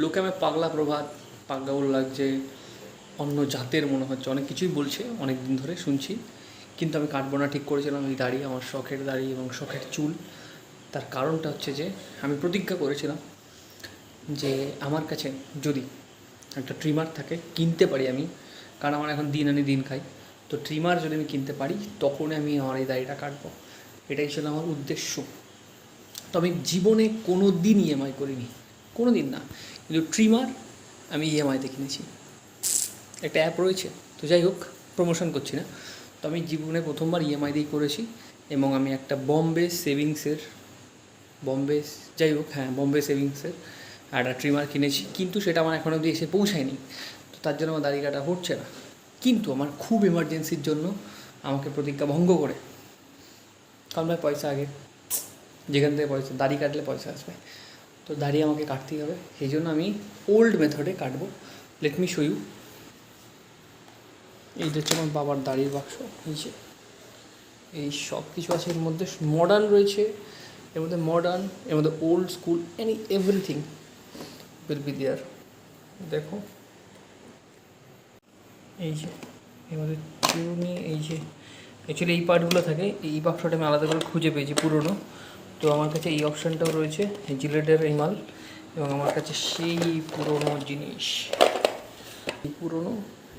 লোকে আমায় পাগলা প্রভাত, পাগল লাগছে, অন্য জাতের মনে হচ্ছে, অনেক কিছুই বলছে, অনেক দিন ধরে শুনছি। কিন্তু আমি কাটবো না ঠিক করেছিলাম এই দাড়ি, আমার শখের দাড়ি এবং শখের চুল। তার কারণটা হচ্ছে যে আমি প্রতিজ্ঞা করেছিলাম যে আমার কাছে যদি একটা ট্রিমার থাকে, কিনতে পারি আমি, কারণ আমার এখন দিন আনি দিন খাই, তো ট্রিমার যদি আমি কিনতে পারি তখন আমি আমার এই দাড়িটা কাটবো। এটাই ছিল আমার উদ্দেশ্য। তো আমি জীবনে কোনো দিন ইএমআই করিনি, কোনো দিন না, কিন্তু ট্রিমার আমি ইএমআইতে কিনেছি। একটা অ্যাপ রয়েছে, তো যাই হোক, প্রমোশন করছি না। তো আমি জীবনে প্রথমবার ইএমআই দিয়েই করেছি, এবং আমি একটা বম্বে সেভিংসের, বম্বে, যাই হোক, হ্যাঁ, বম্বে সেভিংসের একটা ট্রিমার কিনেছি, কিন্তু সেটা আমার এখনও অবধি এসে পৌঁছায়নি। তো তার জন্য আমার দাড়ি কাটা হচ্ছে না। কিন্তু আমার খুব এমার্জেন্সির জন্য আমাকে প্রতিজ্ঞা ভঙ্গ করে, কারণ ভাই পয়সা আগে, যেখান থেকে পয়সা, দাড়ি কাটলে পয়সা আসবে, তো দাড়ি আমাকে কাটতেই হবে। সেই জন্য আমি ওল্ড মেথডে কাটবো। Let me show you. এইটা হচ্ছে আমার বাবার দাড়ির বাক্স। এই সব কিছু আছে এর মধ্যে, মডার্ন রয়েছে, এর মধ্যে মডার্ন, এর মধ্যে old school, everything will be there. দেখো, এই যে এর মধ্যে চিরুনি, এই যে অ্যাকচুয়ালি এই পার্টগুলো থাকে, এই বাক্সটা আমি আলাদা করে খুঁজে পেয়েছি পুরনো। তো আমার কাছে এই অপশানটাও রয়েছে, এই জিলেটের এই মাল, এবং আমার কাছে সেই পুরনো জিনিস, এই পুরনো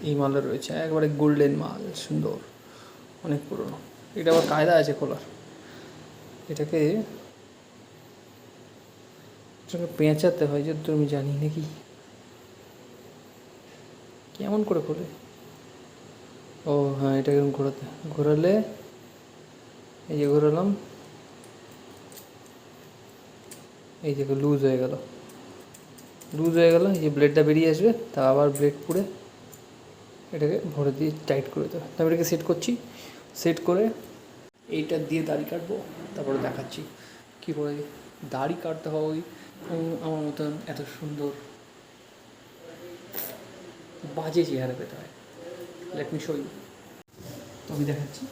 এই মালও রয়েছে, একবারে গোল্ডেন মাল, সুন্দর, অনেক পুরনো। এটা আবার কায়দা আছে খোলার, এটাকে পেঁচাতে হয়, যে তুমি জানি নাকি কেমন করে খোলে। ও হ্যাঁ, এটাকে ঘোরাতে, ঘোরালে, এই যে ঘোরালাম, এই যে লুজ হয়ে গেল, লুজ হয়ে গেল, এই যে ব্লেডটা বেরিয়ে আসবে, তা আবার ব্লেড পুড়ে এটাকে ভরে দিয়ে টাইট করে দেবে। তারপর এটাকে সেট করছি, সেট করে এইটা দিয়ে দাড়ি কাটবো, তারপরে দেখাচ্ছি কী করে দাড়ি কাটতে হয় আমার মতন এত সুন্দর বাজে চেহারা পেতে হয়। Let me show you. তো আমি দেখাচ্ছি,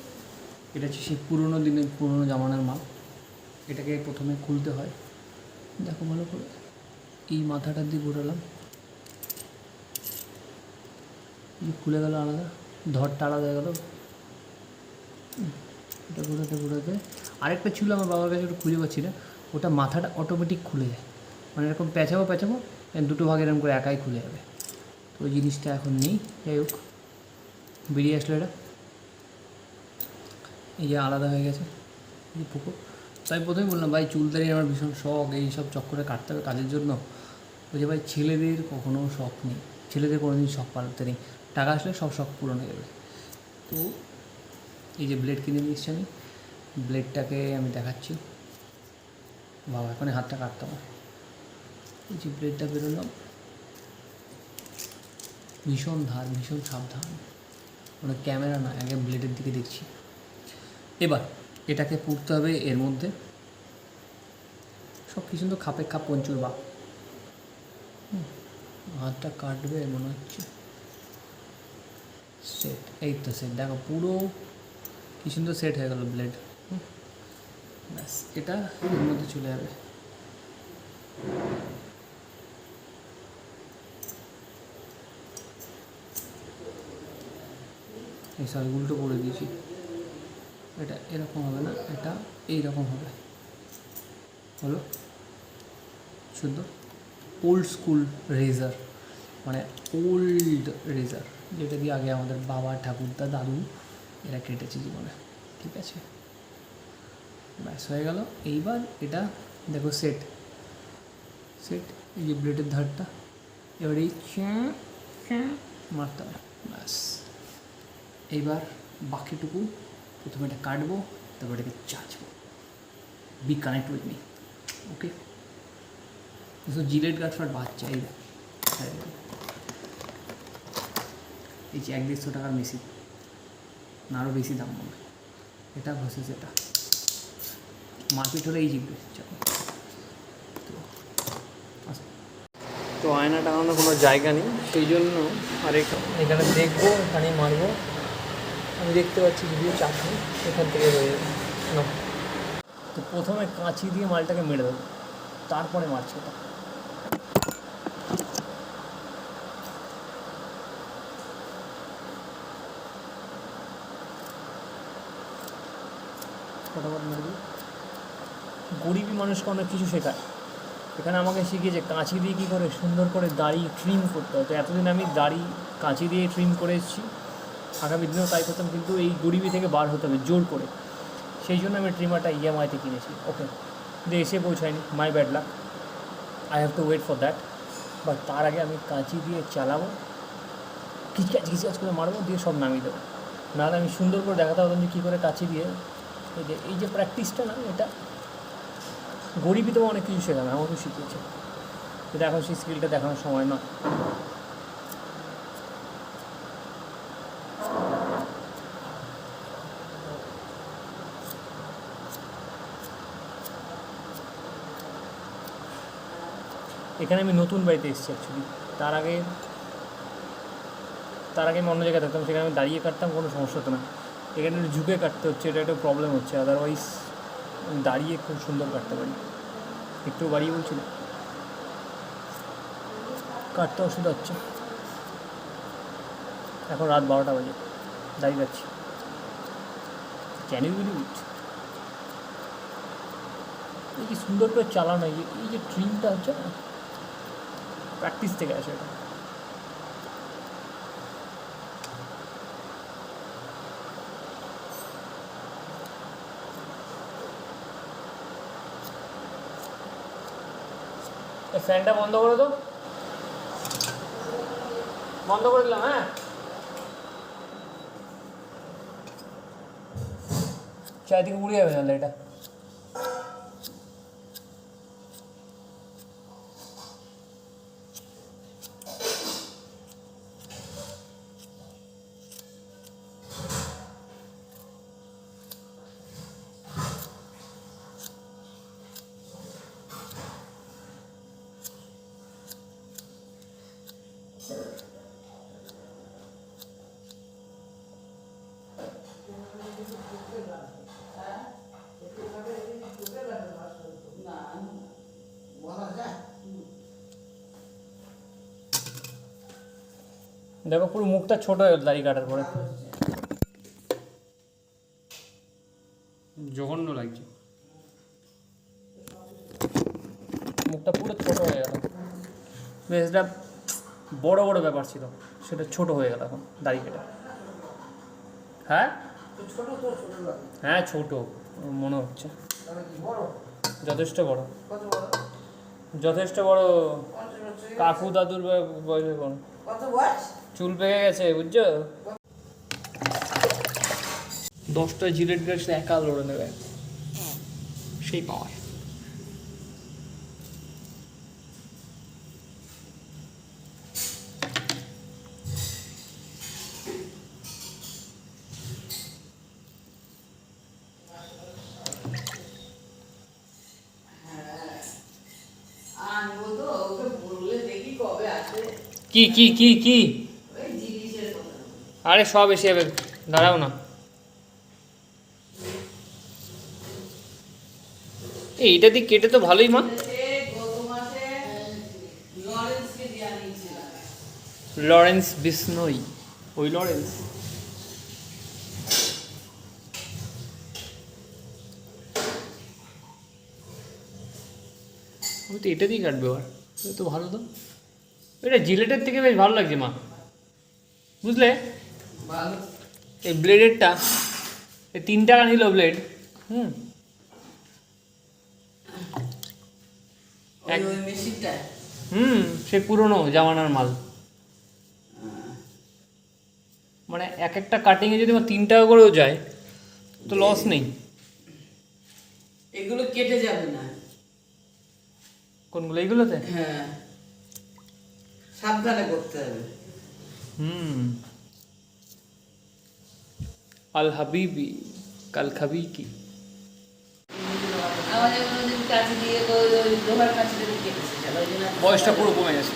এটা হচ্ছে সেই পুরোনো দিনের, পুরোনো জামানার মাল। এটাকে প্রথমে খুলতে হয়, দেখো ভালো করে, এই মাথাটা দিয়ে ঘোরালাম, খুলে গেল আলাদা, ধরটা আলাদা হয়ে গেল। এটা ঘোরাতে ঘোরাতে আরেকটা ছিল আমার বাবার কাছে, ওটা খুঁজে পাচ্ছি না, ওটা মাথাটা অটোমেটিক খুলে যায়, মানে এরকম পেঁচাবো পেঁচাবো, দুটো ভাগে এরকম করে একাই খুলে যাবে। তো ওই জিনিসটা এখন নেই, যাই হোক, বেরিয়ে আসলো এটা, এই যে আলাদা হয়ে গেছে, এই পুকুর। তো আমি প্রথমেই বললাম ভাই চুল দাঁড়িয়ে আমার ভীষণ শখ, এই সব চক্করে কাটতে হবে কাজের জন্য। বলছে ভাই ছেলেদের কখনো শখ নেই, ছেলেদের কোনো দিন শখ পালতে নেই, টাকা আসলে সব শখ পূরণ হয়ে যাবে। তো এই যে ব্লেড কিনে নিয়ে এসছি আমি, ব্লেডটাকে আমি দেখাচ্ছি, বাবা এখন হাতটা কাটতে হবে। এই যে ব্লেডটা বেরোলাম, ভীষণ ধার, ভীষণ সাবধান, মানে ক্যামেরা না, আগে ব্লেডের দিকে দেখছি। এবার এটাকে পুড়তে হবে এর মধ্যে, সব কিছু তো খাপে খাপ পঞ্চুর বা হাতটা কাটবে মনে হচ্ছে। সেট, এই তো সেট, দেখো পুরো কি সুন্দর সেট হয়ে গেল ব্লেড। ব্যাস, এটা এর মধ্যে চলে যাবে। এই সরি, উল্টো করে দিয়েছি, এটা এরকম হবে না, এটা এইরকম হবে, হলো সুন্দর ওল্ড স্কুল রেজার, মানে ওল্ড রেজার, যেটা দিয়ে আগে আমাদের বাবা, ঠাকুরদা, দাদু এরা কেটেছে জীবনে। ঠিক আছে, ব্যাস হয়ে গেল। এইবার এটা দেখো সেট, সেট, এই যে ব্লেডের ধারটা, এবার এই মারতে হবে, ব্যাস। এইবার বাকিটুকু প্রথমে এটা কাটবো, তারপর এটাকে চাচবো। Be connect with me, okay. জিলেট গাছ ফাট বাচ্চা, এই যে 1-150 টাকার মেশিন, না আরও বেশি দাম হবে এটা ভার্সেস এটা, মারপিট হলে এই জিতবে। তো আয়না টাঙানোর কোনো জায়গা নেই, সেই জন্য আর এখানে দেখবো, এখানেই মারবো। আমি দেখতে পাচ্ছি যদিও চাপ নেই, এখান থেকে হয়ে যাবে না। তো প্রথমে কাঁচি দিয়ে মালটাকে মেরে দেবো, তারপরে মারছি ওটা। ফটাফট মেরে দিই। গরিবই মানুষকে অনেক কিছু শেখায়। এখানে আমাকে শিখিয়েছে কাঁচি দিয়ে কী করে সুন্দর করে দাড়ি ট্রিম করতে হয়। তো এতদিন আমি দাড়ি কাঁচি দিয়ে ট্রিম করে এসেছি, আগামী দিনেও তাই করতাম, কিন্তু এই গরিবি থেকে বার হতে হবে জোর করে। সেই জন্য আমি ট্রিমারটা ইএমআইতে কিনেছি। ওকে, কিন্তু এসে পৌঁছায়নি, my bad luck, I have to wait for that. But তার আগে আমি কাঁচি দিয়ে চালাবো, খিচকাচ করে মারবো, দিয়ে সব নামিয়ে দেবো। নাহলে আমি সুন্দর করে দেখাতে হতাম যে কী করে কাঁচি দিয়ে এই যে প্র্যাকটিসটা না, এটা গরিবই তো অনেক কিছু শেখাবে, আমাকেও শিখিয়েছে, কিন্তু এখন সেই স্কিলটা দেখানোর সময় নয়। এখানে আমি নতুন বাড়িতে এসেছি অ্যাকচুয়ালি। তার আগে আমি অন্য জায়গায় থাকতাম, সেখানে আমি দাঁড়িয়ে কাটতাম, কোনো সমস্যা হতো না। এখানে একটু ঝুঁকে কাটতে হচ্ছে, এটা একটা প্রবলেম হচ্ছে। আদারওয়াইজ আমি দাঁড়িয়ে খুব সুন্দর কাটতে পারি। একটু বাড়িয়ে বলছিল, কাটতে অসুবিধা হচ্ছে। এখন রাত 12টা বাজে, দাঁড়িয়ে যাচ্ছি। Can you believe it? এই যে সুন্দর করে চালানো, এই যে ট্রিমটা হচ্ছে না, প্র্যাকটিস থেকে আসে এটা। ফ্যানটা বন্ধ করে দাও, বন্ধ করে দিলাম। হ্যাঁ, চারিদিকে উড়ে যাবে জানলে এটা। দেখো পুরো মুখটা ছোট হয়ে গেল দাড়ি কাটার পরে, জঘন্য লাগছে। মুখটা পুরো ছোট হয়ে গেল। বেশ, এটা বড় বড় ব্যাপার ছিল, সেটা ছোট হয়ে গেল এখন দাড়ি কেটে। হ্যাঁ হ্যাঁ, ছোট মনে হচ্ছে, যথেষ্ট বড়, যথেষ্ট বড়। কাকু দাদুর বয়সে বড়, চুল পেকে গেছে বুঝছো। 10টা জিলেট গাছ একা লড়ে নেবে, সেই পাওয়ার। কি কি কি কি? আরে সব এসে যাবে, দাঁড়াও না। এইটা দিয়ে কেটে তো ভালোই মা। লরেন্স বিষ্ণই, ওই লরেন্স। ওই তো এটা দিয়ে কাটবে, আর তো ভালো। তো এটা জিলেটের থেকে বেশ ভালো লাগছে মা, বুঝলে। এই ব্লেডেরটা, এই 3 টাকা নিল ব্লেড। সে পুরনো জামানার মাল। মানে এক একটা কাটিংয়ে যদি আমার 3 টাকা করেও যায় তো লস নেই। এগুলো কেটে যাবে না। কোনগুলো? এইগুলোতে? হ্যাঁ, সাবধানে করতে হবে। আল হাবিবি কাল খাবি কি। আমাদের কাছে দিয়ে লোহার কাছে কেটেছে, বয়সটা পুরো কমে গেছে।